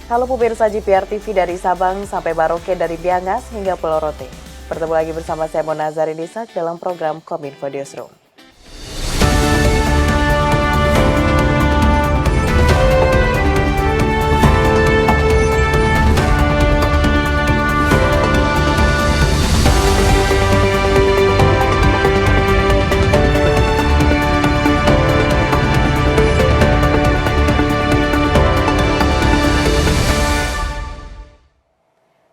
Halo pemirsa GPR TV dari Sabang sampai Baroke dari Biangas hingga Pulau Rote. Bertemu lagi bersama saya Mona Zarinisa dalam program Kominfo Newsroom.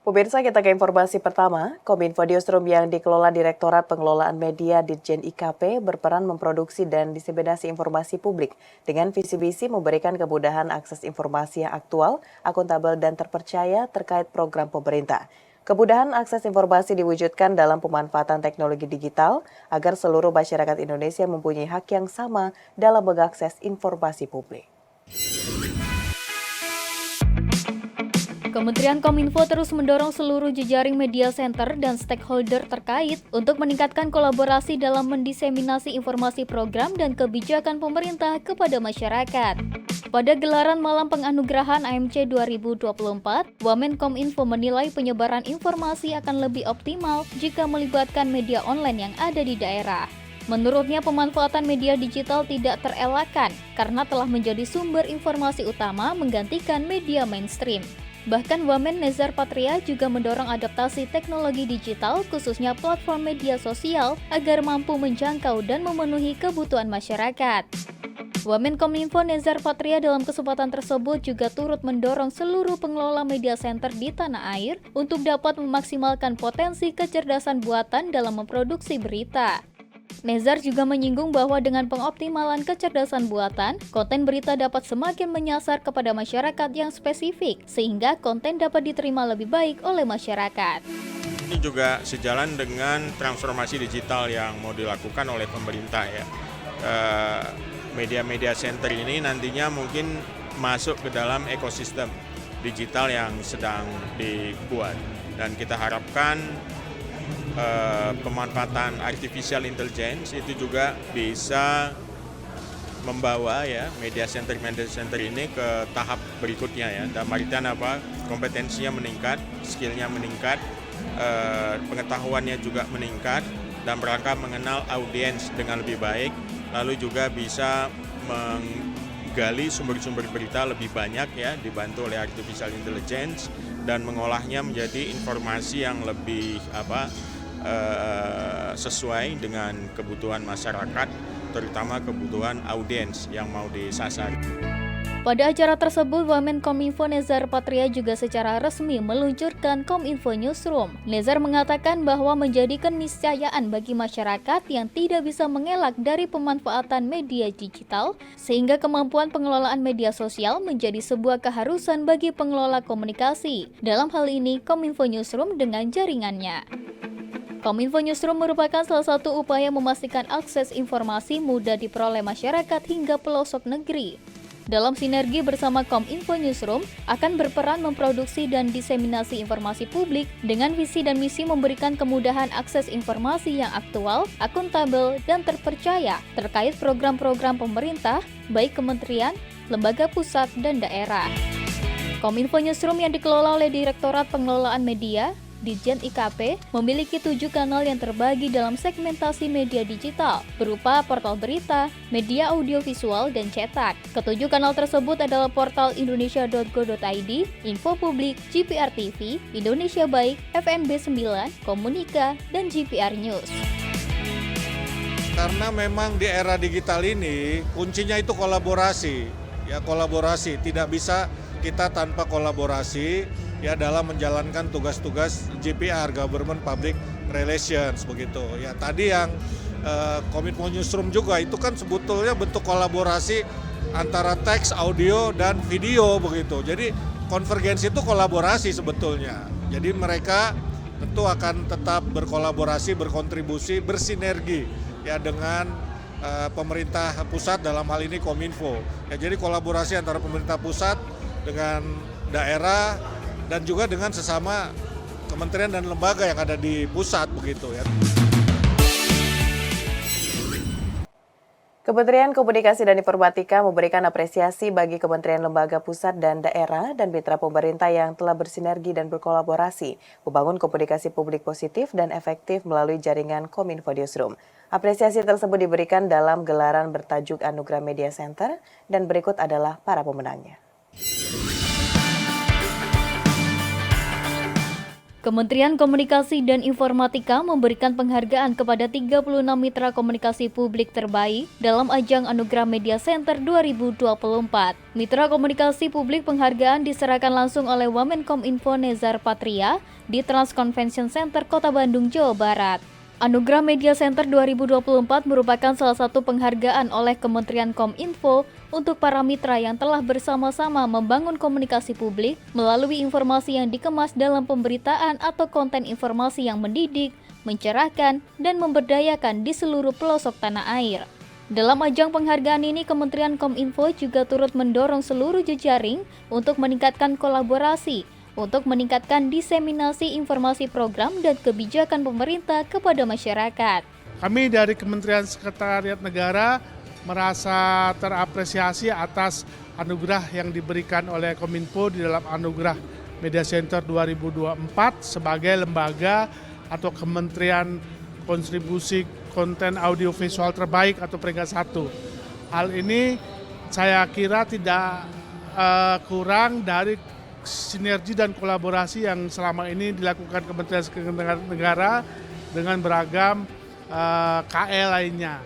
Pemirsa, kita ke informasi pertama. Kominfo Newsroom yang dikelola Direktorat Pengelolaan Media Ditjen IKP berperan memproduksi dan diseminasi informasi publik dengan visi misi memberikan kemudahan akses informasi yang aktual, akuntabel, dan terpercaya terkait program pemerintah. Kemudahan akses informasi diwujudkan dalam pemanfaatan teknologi digital agar seluruh masyarakat Indonesia mempunyai hak yang sama dalam mengakses informasi publik. Kementerian Kominfo terus mendorong seluruh jejaring media center dan stakeholder terkait untuk meningkatkan kolaborasi dalam mendiseminasi informasi program dan kebijakan pemerintah kepada masyarakat. Pada gelaran Malam Penganugerahan AMC 2024, Wamenkominfo menilai penyebaran informasi akan lebih optimal jika melibatkan media online yang ada di daerah. Menurutnya, pemanfaatan media digital tidak terelakkan karena telah menjadi sumber informasi utama menggantikan media mainstream. Bahkan Wamen Nezar Patria juga mendorong adaptasi teknologi digital khususnya platform media sosial agar mampu menjangkau dan memenuhi kebutuhan masyarakat. Wamenkominfo Nezar Patria dalam kesempatan tersebut juga turut mendorong seluruh pengelola media center di tanah air untuk dapat memaksimalkan potensi kecerdasan buatan dalam memproduksi berita. Nezar juga menyinggung bahwa dengan pengoptimalan kecerdasan buatan, konten berita dapat semakin menyasar kepada masyarakat yang spesifik, sehingga konten dapat diterima lebih baik oleh masyarakat. Ini juga sejalan dengan transformasi digital yang mau dilakukan oleh pemerintah ya. Media-media center ini nantinya mungkin masuk ke dalam ekosistem digital yang sedang dibuat. Dan kita harapkan pemanfaatan artificial intelligence itu juga bisa membawa ya media center ini ke tahap berikutnya ya. Dan artian apa? Kompetensinya meningkat, skillnya meningkat, pengetahuannya juga meningkat dan mereka mengenal audiens dengan lebih baik, lalu juga bisa menggali sumber-sumber berita lebih banyak ya dibantu oleh artificial intelligence dan mengolahnya menjadi informasi yang lebih sesuai dengan kebutuhan masyarakat, terutama kebutuhan audiens yang mau disasar. Pada acara tersebut, Wamenkominfo Nezar Patria juga secara resmi meluncurkan Kominfo Newsroom. Nezar mengatakan bahwa menjadi keniscayaan bagi masyarakat yang tidak bisa mengelak dari pemanfaatan media digital, sehingga kemampuan pengelolaan media sosial menjadi sebuah keharusan bagi pengelola komunikasi. Dalam hal ini, Kominfo Newsroom dengan jaringannya. Kominfo Newsroom merupakan salah satu upaya memastikan akses informasi mudah diperoleh masyarakat hingga pelosok negeri. Dalam sinergi bersama Kominfo Newsroom akan berperan memproduksi dan diseminasi informasi publik dengan visi dan misi memberikan kemudahan akses informasi yang aktual, akuntabel, dan terpercaya terkait program-program pemerintah, baik kementerian, lembaga pusat, dan daerah. Kominfo Newsroom yang dikelola oleh Direktorat Pengelolaan Media Ditjen IKP memiliki 7 kanal yang terbagi dalam segmentasi media digital berupa portal berita, media audiovisual, dan cetak. Ketujuh kanal tersebut adalah portal indonesia.go.id, Info Publik, GPR TV, Indonesia Baik, FNB 9, Komunika, dan GPR News. Karena memang di era digital ini kuncinya itu kolaborasi. Ya, kolaborasi tidak bisa kita tanpa kolaborasi ya dalam menjalankan tugas-tugas GPR, Government Public Relations begitu. Ya tadi yang Kominfo Newsroom juga itu kan sebetulnya bentuk kolaborasi antara teks, audio, dan video begitu. Jadi konvergensi itu kolaborasi sebetulnya. Jadi mereka tentu akan tetap berkolaborasi, berkontribusi, bersinergi ya dengan pemerintah pusat dalam hal ini Kominfo. Ya jadi kolaborasi antara pemerintah pusat dengan daerah dan juga dengan sesama kementerian dan lembaga yang ada di pusat begitu ya. Kementerian Komunikasi dan Informatika memberikan apresiasi bagi kementerian lembaga pusat dan daerah dan mitra pemerintah yang telah bersinergi dan berkolaborasi membangun komunikasi publik positif dan efektif melalui jaringan Kominfo Newsroom. Apresiasi tersebut diberikan dalam gelaran bertajuk Anugerah Media Center dan berikut adalah para pemenangnya. Kementerian Komunikasi dan Informatika memberikan penghargaan kepada 36 mitra komunikasi publik terbaik dalam ajang Anugerah Media Center 2024. Mitra komunikasi publik penghargaan diserahkan langsung oleh Wamenkominfo Nezar Patria di Trans Convention Center Kota Bandung, Jawa Barat. Anugerah Media Center 2024 merupakan salah satu penghargaan oleh Kementerian Kominfo untuk para mitra yang telah bersama-sama membangun komunikasi publik melalui informasi yang dikemas dalam pemberitaan atau konten informasi yang mendidik, mencerahkan, dan memberdayakan di seluruh pelosok tanah air. Dalam ajang penghargaan ini, Kementerian Kominfo juga turut mendorong seluruh jejaring untuk meningkatkan kolaborasi, untuk meningkatkan diseminasi informasi program dan kebijakan pemerintah kepada masyarakat. Kami dari Kementerian Sekretariat Negara merasa terapresiasi atas anugerah yang diberikan oleh Kominfo di dalam Anugerah Media Center 2024 sebagai lembaga atau kementerian kontribusi konten audiovisual terbaik atau peringkat 1. Hal ini saya kira tidak kurang dari sinergi dan kolaborasi yang selama ini dilakukan Kementerian Sekretariat Negara dengan beragam KL lainnya.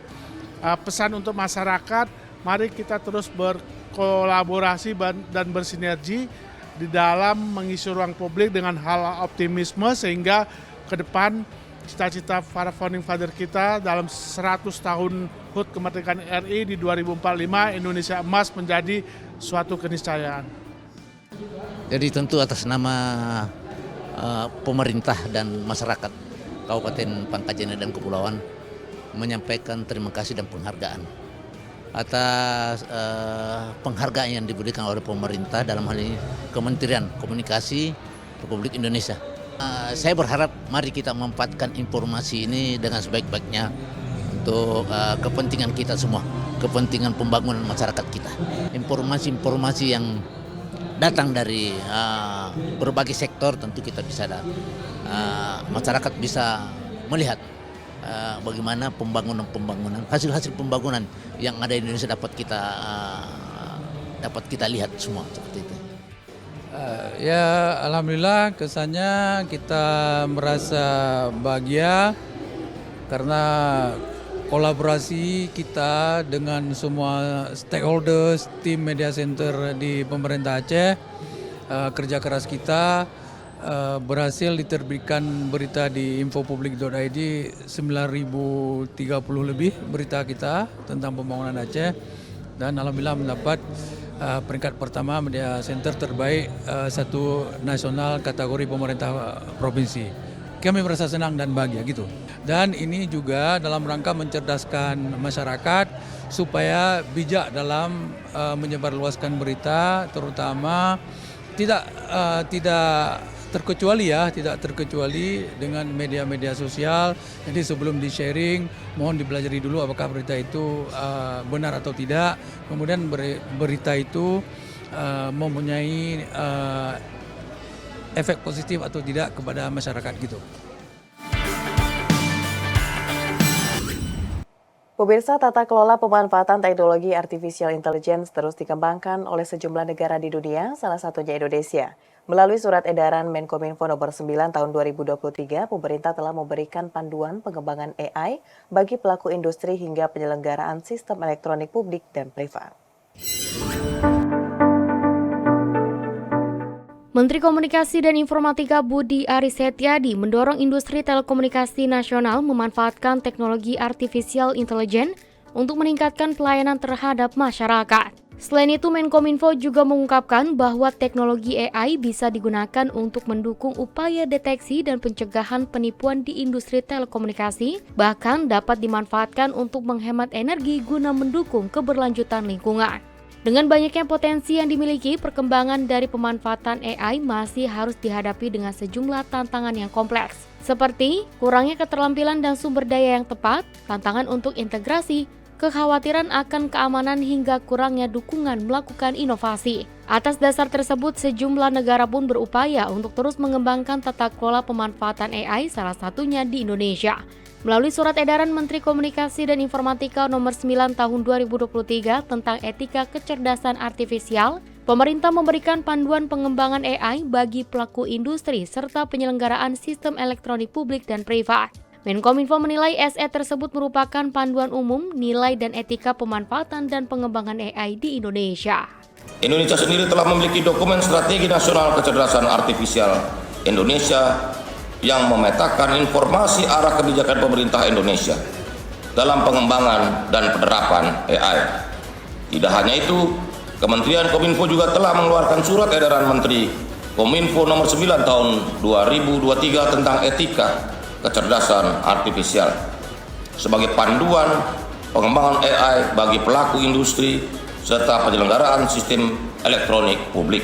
Pesan untuk masyarakat, mari kita terus berkolaborasi dan bersinergi di dalam mengisi ruang publik dengan hal optimisme sehingga ke depan cita-cita para founding father kita dalam 100 tahun HUT kemerdekaan RI di 2045 Indonesia emas menjadi suatu keniscayaan. Jadi tentu atas nama pemerintah dan masyarakat Kabupaten Pangkajene dan Kepulauan menyampaikan terima kasih dan penghargaan atas penghargaan yang diberikan oleh pemerintah dalam hal ini Kementerian Komunikasi Republik Indonesia. Saya berharap mari kita memanfaatkan informasi ini dengan sebaik-baiknya untuk kepentingan kita semua, kepentingan pembangunan masyarakat kita. Informasi-informasi yang datang dari berbagai sektor tentu kita bisa masyarakat bisa melihat bagaimana pembangunan hasil-hasil pembangunan yang ada di Indonesia dapat kita lihat semua seperti itu. Ya alhamdulillah kesannya kita merasa bahagia karena kolaborasi kita dengan semua stakeholders tim media center di pemerintah Aceh, kerja keras kita berhasil diterbitkan berita di infopublik.id 9.030 lebih berita kita tentang pembangunan Aceh dan alhamdulillah mendapat peringkat pertama media center terbaik satu nasional kategori pemerintah provinsi. Kami merasa senang dan bahagia gitu. Dan ini juga dalam rangka mencerdaskan masyarakat supaya bijak dalam menyebarluaskan berita, terutama tidak terkecuali dengan media-media sosial. Jadi sebelum di-sharing, mohon dipelajari dulu apakah berita itu benar atau tidak. Kemudian berita itu mempunyai efek positif atau tidak kepada masyarakat gitu. Pemirsa, tata kelola pemanfaatan teknologi artificial intelligence terus dikembangkan oleh sejumlah negara di dunia, salah satunya Indonesia. Melalui surat edaran Menkominfo nomor 9 tahun 2023, pemerintah telah memberikan panduan pengembangan AI bagi pelaku industri hingga penyelenggaraan sistem elektronik publik dan privat. Menteri Komunikasi dan Informatika Budi Aris Setiadi mendorong industri telekomunikasi nasional memanfaatkan teknologi artificial intelligence untuk meningkatkan pelayanan terhadap masyarakat. Selain itu, Menkominfo juga mengungkapkan bahwa teknologi AI bisa digunakan untuk mendukung upaya deteksi dan pencegahan penipuan di industri telekomunikasi, bahkan dapat dimanfaatkan untuk menghemat energi guna mendukung keberlanjutan lingkungan. Dengan banyaknya potensi yang dimiliki, perkembangan dari pemanfaatan AI masih harus dihadapi dengan sejumlah tantangan yang kompleks, seperti kurangnya keterampilan dan sumber daya yang tepat, tantangan untuk integrasi, kekhawatiran akan keamanan hingga kurangnya dukungan melakukan inovasi. Atas dasar tersebut, sejumlah negara pun berupaya untuk terus mengembangkan tata kelola pemanfaatan AI, salah satunya di Indonesia. Melalui surat edaran Menteri Komunikasi dan Informatika nomor 9 tahun 2023 tentang etika kecerdasan artifisial, pemerintah memberikan panduan pengembangan AI bagi pelaku industri serta penyelenggaraan sistem elektronik publik dan privat. Menkominfo menilai SE tersebut merupakan panduan umum nilai dan etika pemanfaatan dan pengembangan AI di Indonesia. Indonesia sendiri telah memiliki dokumen strategi nasional kecerdasan artifisial Indonesia yang memetakan informasi arah kebijakan pemerintah Indonesia dalam pengembangan dan penerapan AI. Tidak hanya itu, Kementerian Kominfo juga telah mengeluarkan surat edaran Menteri Kominfo nomor 9 tahun 2023 tentang etika kecerdasan artifisial sebagai panduan pengembangan AI bagi pelaku industri serta penyelenggaraan sistem elektronik publik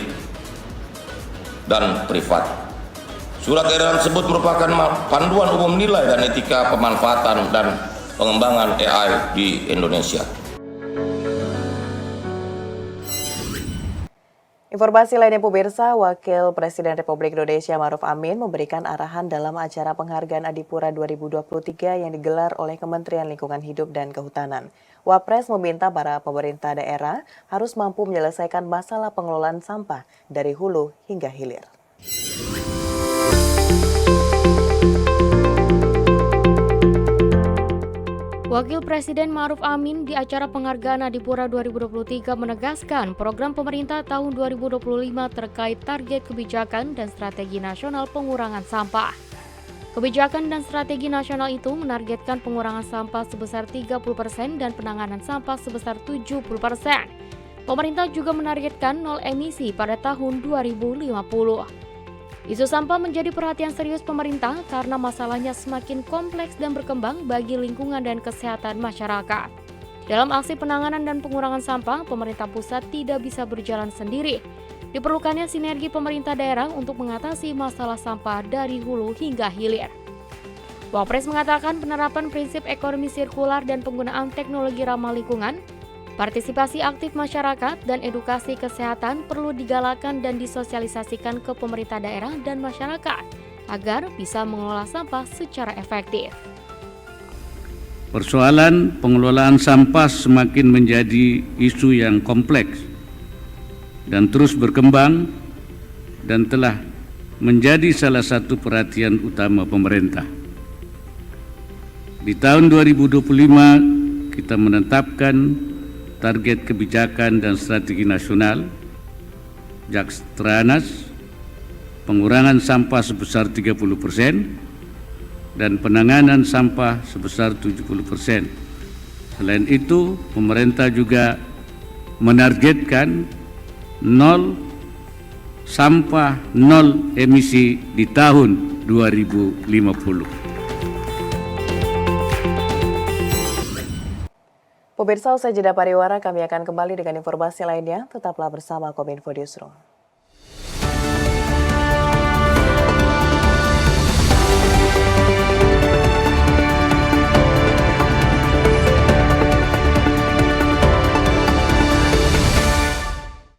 dan privat. Surat edaran tersebut merupakan panduan umum nilai dan etika pemanfaatan dan pengembangan AI di Indonesia. Informasi lainnya pemirsa, Wakil Presiden Republik Indonesia Ma'ruf Amin memberikan arahan dalam acara penghargaan Adipura 2023 yang digelar oleh Kementerian Lingkungan Hidup dan Kehutanan. Wapres meminta para pemerintah daerah harus mampu menyelesaikan masalah pengelolaan sampah dari hulu hingga hilir. Wakil Presiden Ma'ruf Amin di acara penghargaan Adipura 2023 menegaskan program pemerintah tahun 2025 terkait target kebijakan dan strategi nasional pengurangan sampah. Kebijakan dan strategi nasional itu menargetkan pengurangan sampah sebesar 30% dan penanganan sampah sebesar 70%. Pemerintah juga menargetkan nol emisi pada tahun 2050. Isu sampah menjadi perhatian serius pemerintah karena masalahnya semakin kompleks dan berkembang bagi lingkungan dan kesehatan masyarakat. Dalam aksi penanganan dan pengurangan sampah, pemerintah pusat tidak bisa berjalan sendiri. Diperlukannya sinergi pemerintah daerah untuk mengatasi masalah sampah dari hulu hingga hilir. Wapres mengatakan penerapan prinsip ekonomi sirkular dan penggunaan teknologi ramah lingkungan, partisipasi aktif masyarakat dan edukasi kesehatan perlu digalakan dan disosialisasikan ke pemerintah daerah dan masyarakat agar bisa mengelola sampah secara efektif. Persoalan pengelolaan sampah semakin menjadi isu yang kompleks dan terus berkembang dan telah menjadi salah satu perhatian utama pemerintah. Di tahun 2025 kita menetapkan target kebijakan dan strategi nasional Jakstranas pengurangan sampah sebesar 30% dan penanganan sampah sebesar 70%. Selain itu, pemerintah juga menargetkan nol sampah, nol emisi di tahun 2050. Pemirsa, usai jeda pariwara, kami akan kembali dengan informasi lainnya. Tetaplah bersama Kominfo Newsroom.